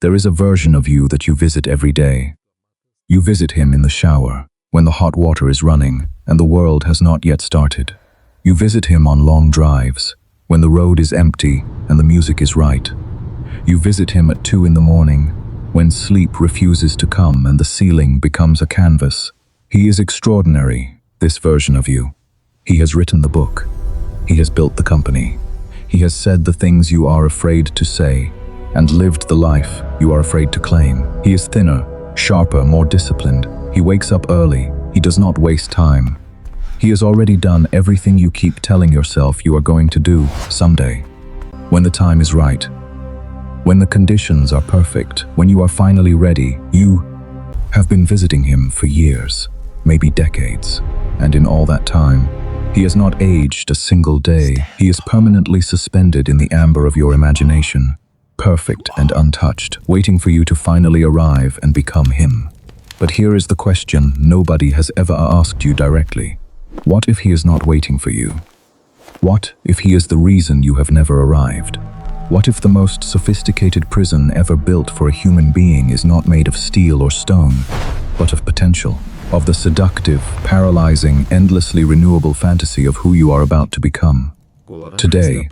there is a version of you that you visit every day. You visit him in the shower, when the hot water is running and the world has not yet started. You visit him on long drives, when the road is empty and the music is right. You visit him at 2 in the morning, when sleep refuses to come and the ceiling becomes a canvas. He is extraordinary, this version of you. He has written the book. He has built the company. He has said the things you are afraid to say and lived the life you are afraid to claim. He is thinner, sharper, more disciplined. He wakes up early. He does not waste time. He has already done everything you keep telling yourself you are going to do someday. When the time is right, when the conditions are perfect, when you are finally ready, you have been visiting him for years, maybe decades. And in all that time, he has not aged a single day. He is permanently suspended in the amber of your imagination, perfect and untouched, waiting for you to finally arrive and become him. But here is the question nobody has ever asked you directly. What if he is not waiting for you? What if he is the reason you have never arrived? What if the most sophisticated prison ever built for a human being is not made of steel or stone, but of potential, of the seductive, paralyzing, endlessly renewable fantasy of who you are about to become? Today,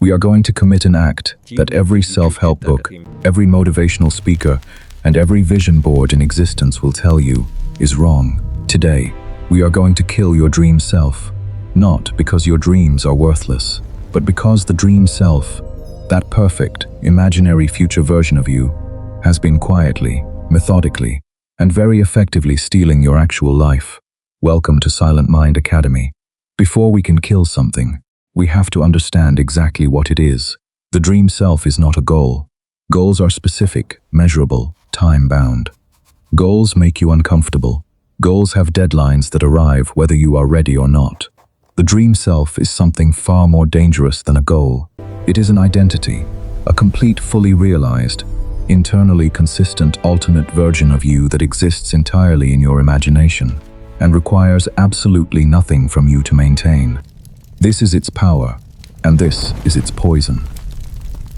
we are going to commit an act that every self-help book, every motivational speaker, and every vision board in existence will tell you is wrong. Today, we are going to kill your dream self, not because your dreams are worthless, but because the dream self, that perfect, imaginary future version of you, has been quietly, methodically, and very effectively stealing your actual life. Welcome to Silent Mind Academy. Before we can kill something, we have to understand exactly what it is. The dream self is not a goal. Goals are specific, measurable, time-bound. Goals make you uncomfortable. Goals have deadlines that arrive whether you are ready or not. The dream self is something far more dangerous than a goal. It is an identity, a complete, fully realized, internally consistent alternate version of you that exists entirely in your imagination and requires absolutely nothing from you to maintain. This is its power, and this is its poison.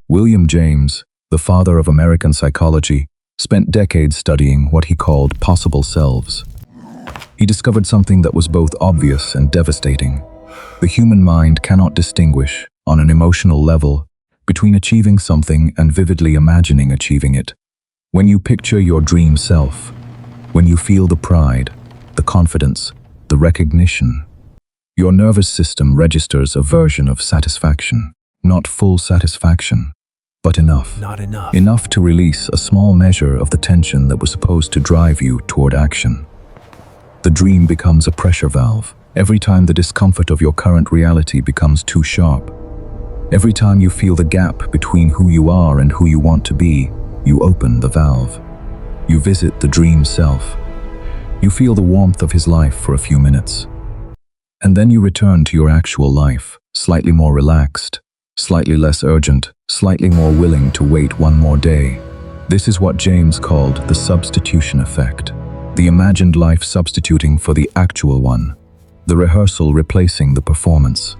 William James, the father of American psychology, spent decades studying what he called possible selves. He discovered something that was both obvious and devastating. The human mind cannot distinguish, on an emotional level, between achieving something and vividly imagining achieving it. When you picture your dream self, when you feel the pride, the confidence, the recognition, your nervous system registers a version of satisfaction. Not full satisfaction, but enough. Not enough. Enough to release a small measure of the tension that was supposed to drive you toward action. The dream becomes a pressure valve. Every time the discomfort of your current reality becomes too sharp, every time you feel the gap between who you are and who you want to be, you open the valve. You visit the dream self. You feel the warmth of his life for a few minutes. And then you return to your actual life, slightly more relaxed, slightly less urgent, slightly more willing to wait one more day. This is what James called the substitution effect. The imagined life substituting for the actual one. The rehearsal replacing the performance.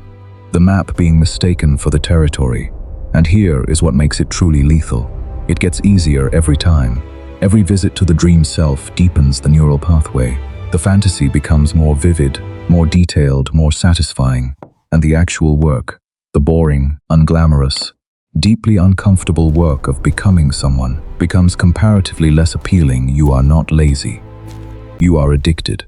The map being mistaken for the territory. And here is what makes it truly lethal. It gets easier every time. Every visit to the dream self deepens the neural pathway. The fantasy becomes more vivid, more detailed, more satisfying. And the actual work, the boring, unglamorous, deeply uncomfortable work of becoming someone, becomes comparatively less appealing. You are not lazy. You are addicted.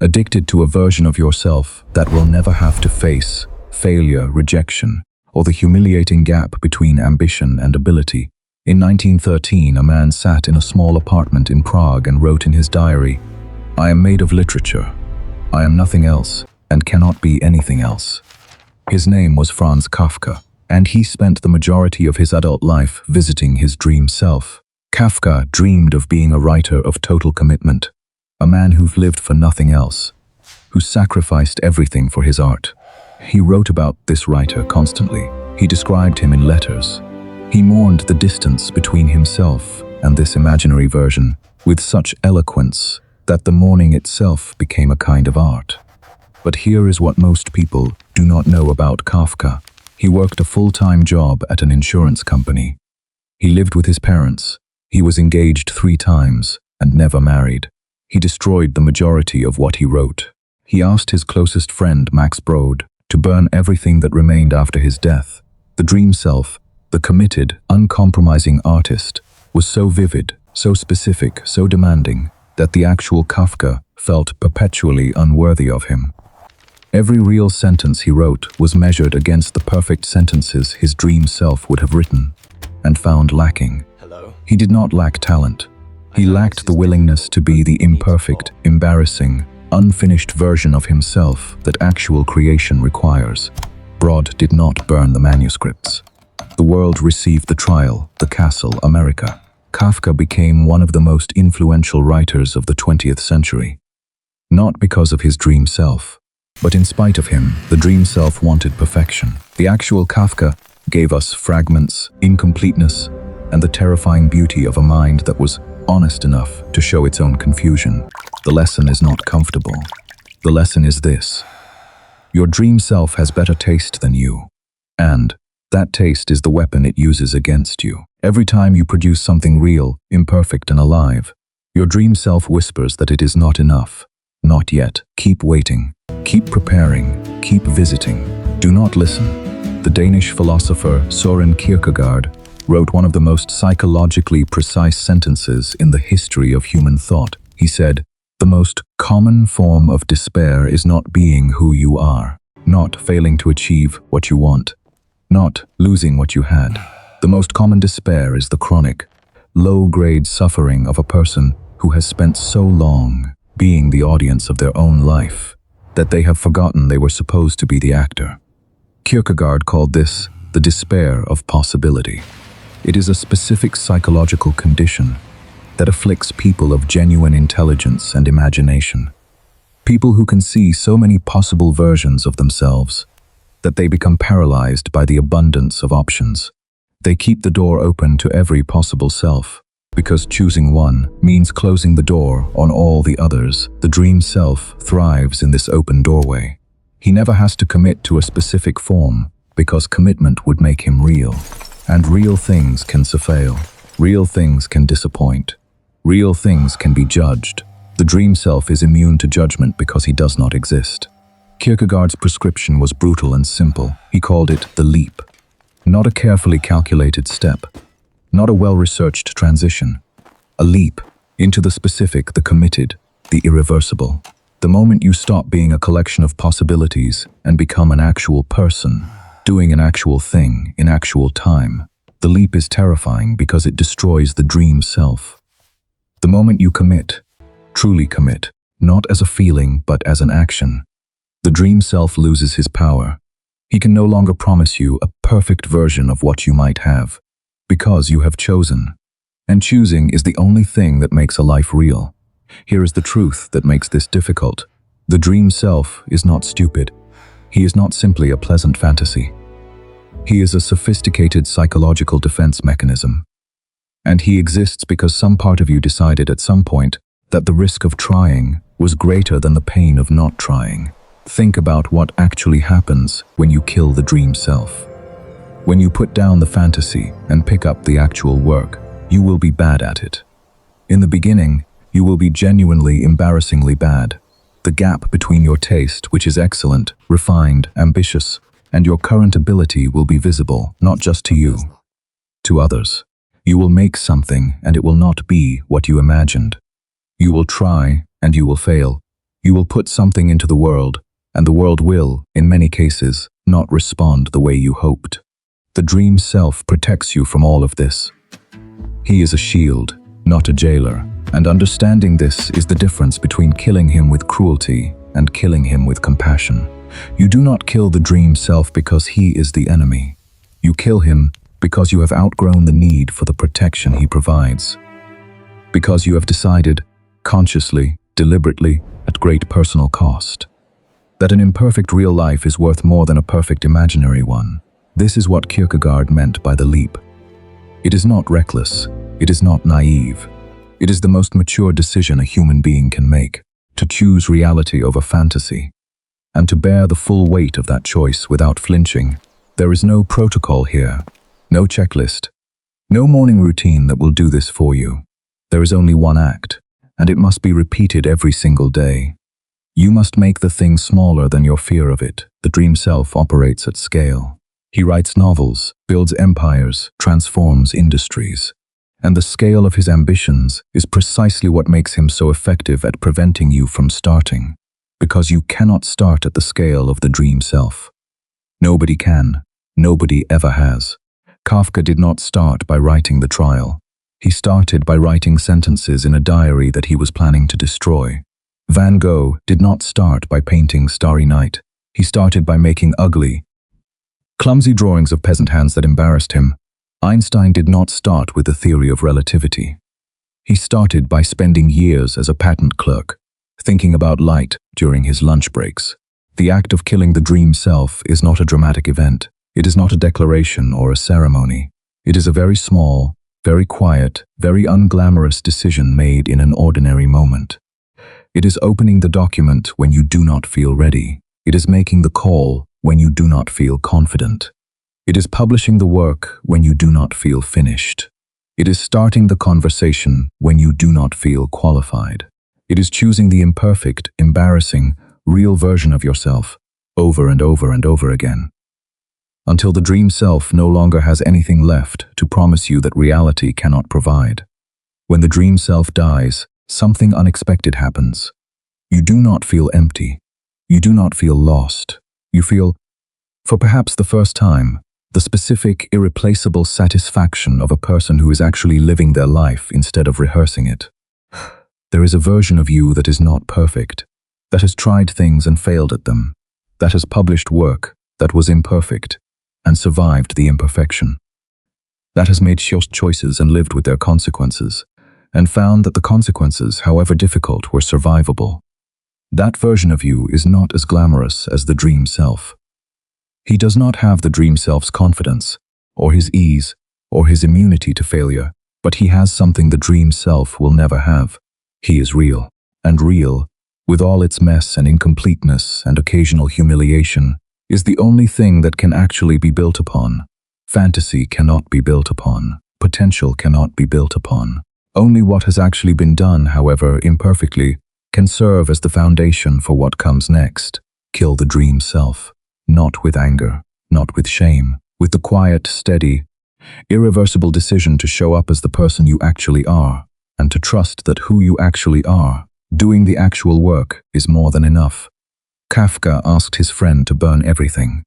Addicted to a version of yourself that will never have to face failure, rejection, or the humiliating gap between ambition and ability. In 1913, a man sat in a small apartment in Prague and wrote in his diary, "I am made of literature. I am nothing else and cannot be anything else." His name was Franz Kafka, and he spent the majority of his adult life visiting his dream self. Kafka dreamed of being a writer of total commitment, a man who lived for nothing else, who sacrificed everything for his art. He wrote about this writer constantly. He described him in letters. He mourned the distance between himself and this imaginary version with such eloquence that the mourning itself became a kind of art. But here is what most people do not know about Kafka. He worked a full-time job at an insurance company. He lived with his parents. He was engaged 3 times and never married. He destroyed the majority of what he wrote. He asked his closest friend, Max Brod, to burn everything that remained after his death. The dream self, the committed, uncompromising artist, was so vivid, so specific, so demanding, that the actual Kafka felt perpetually unworthy of him. Every real sentence he wrote was measured against the perfect sentences his dream self would have written, and found lacking. He did not lack talent. He lacked the willingness to be the imperfect, embarrassing, unfinished version of himself that actual creation requires. Brod did not burn the manuscripts. The world received the trial, the castle, America. Kafka became one of the most influential writers of the 20th century. Not because of his dream self, but in spite of him, the dream self wanted perfection. The actual Kafka gave us fragments, incompleteness, and the terrifying beauty of a mind that was honest enough to show its own confusion. The lesson is not comfortable. The lesson is this: your dream self has better taste than you, and that taste is the weapon it uses against you. Every time you produce something real, imperfect, and alive, your dream self whispers that it is not enough. Not yet. Keep waiting. Keep preparing. Keep visiting. Do not listen. The Danish philosopher Søren Kierkegaard wrote one of the most psychologically precise sentences in the history of human thought. He said, "The most common form of despair is not being who you are, not failing to achieve what you want, not losing what you had. The most common despair is the chronic, low-grade suffering of a person who has spent so long being the audience of their own life that they have forgotten they were supposed to be the actor." Kierkegaard called this the despair of possibility. It is a specific psychological condition that afflicts people of genuine intelligence and imagination. People who can see so many possible versions of themselves that they become paralyzed by the abundance of options. They keep the door open to every possible self, because choosing one means closing the door on all the others. The dream self thrives in this open doorway. He never has to commit to a specific form, because commitment would make him real. And real things can fail. Real things can disappoint. Real things can be judged. The dream self is immune to judgment because he does not exist. Kierkegaard's prescription was brutal and simple. He called it the leap. Not a carefully calculated step. Not a well-researched transition. A leap into the specific, the committed, the irreversible. The moment you stop being a collection of possibilities and become an actual person, doing an actual thing in actual time, the leap is terrifying because it destroys the dream self. The moment you commit, truly commit, not as a feeling but as an action, the dream self loses his power. He can no longer promise you a perfect version of what you might have, because you have chosen. And choosing is the only thing that makes a life real. Here is the truth that makes this difficult. The dream self is not stupid. He is not simply a pleasant fantasy. He is a sophisticated psychological defense mechanism. And he exists because some part of you decided at some point that the risk of trying was greater than the pain of not trying. Think about what actually happens when you kill the dream self. When you put down the fantasy and pick up the actual work, you will be bad at it. In the beginning, you will be genuinely embarrassingly bad. The gap between your taste, which is excellent, refined, ambitious, and your current ability will be visible, not just to you, to others. You will make something and it will not be what you imagined. You will try and you will fail. You will put something into the world, and the world will, in many cases, not respond the way you hoped. The dream self protects you from all of this. He is a shield, not a jailer, and understanding this is the difference between killing him with cruelty and killing him with compassion. You do not kill the dream self because he is the enemy. You kill him because you have outgrown the need for the protection he provides. Because you have decided, consciously, deliberately, at great personal cost, that an imperfect real life is worth more than a perfect imaginary one. This is what Kierkegaard meant by the leap. It is not reckless. It is not naive. It is the most mature decision a human being can make, to choose reality over fantasy, and to bear the full weight of that choice without flinching. There is no protocol here, no checklist, No morning routine that will do this for you. There is only one act, and it must be repeated every single day. You must make the thing smaller than your fear of it. The dream self operates at scale. He writes novels, builds empires, transforms industries. And the scale of his ambitions is precisely what makes him so effective at preventing you from starting. Because you cannot start at the scale of the dream self. Nobody can. Nobody ever has. Kafka did not start by writing The Trial. He started by writing sentences in a diary that he was planning to destroy. Van Gogh did not start by painting Starry Night. He started by making ugly, clumsy drawings of peasant hands that embarrassed him. Einstein did not start with the theory of relativity. He started by spending years as a patent clerk, thinking about light during his lunch breaks. The act of killing the dream self is not a dramatic event. It is not a declaration or a ceremony. It is a very small, very quiet, very unglamorous decision made in an ordinary moment. It is opening the document when you do not feel ready. It is making the call when you do not feel confident. It is publishing the work when you do not feel finished. It is starting the conversation when you do not feel qualified. It is choosing the imperfect, embarrassing, real version of yourself over and over and over again. Until the dream self no longer has anything left to promise you that reality cannot provide. When the dream self dies, something unexpected happens. You do not feel empty. You do not feel lost. You feel, for perhaps the first time, the specific, irreplaceable satisfaction of a person who is actually living their life instead of rehearsing it. There is a version of you that is not perfect, that has tried things and failed at them, that has published work that was imperfect and survived the imperfection, that has made choices and lived with their consequences, and found that the consequences, however difficult, were survivable. That version of you is not as glamorous as the dream self. He does not have the dream self's confidence, or his ease, or his immunity to failure, but he has something the dream self will never have. He is real, and real, with all its mess and incompleteness and occasional humiliation, is the only thing that can actually be built upon. Fantasy cannot be built upon. Potential cannot be built upon. Only what has actually been done, however imperfectly, can serve as the foundation for what comes next. Kill the dream self. Not with anger, not with shame, with the quiet, steady, irreversible decision to show up as the person you actually are, and to trust that who you actually are, doing the actual work, is more than enough. Kafka asked his friend to burn everything.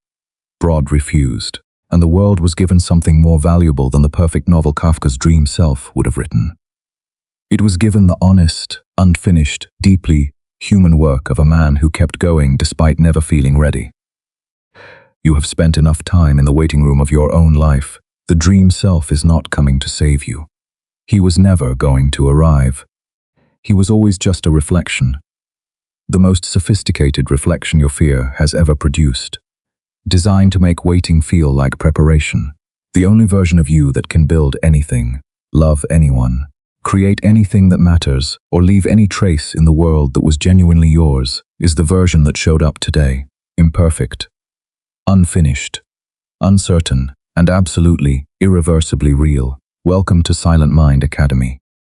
Brod refused, and the world was given something more valuable than the perfect novel Kafka's dream self would have written. It was given the honest, unfinished, deeply human work of a man who kept going despite never feeling ready. You have spent enough time in the waiting room of your own life. The dream self is not coming to save you. He was never going to arrive. He was always just a reflection. The most sophisticated reflection your fear has ever produced. Designed to make waiting feel like preparation. The only version of you that can build anything, love anyone, create anything that matters, or leave any trace in the world that was genuinely yours, is the version that showed up today. Imperfect, unfinished, uncertain, and absolutely, irreversibly real. Welcome to Silent Mind Academy.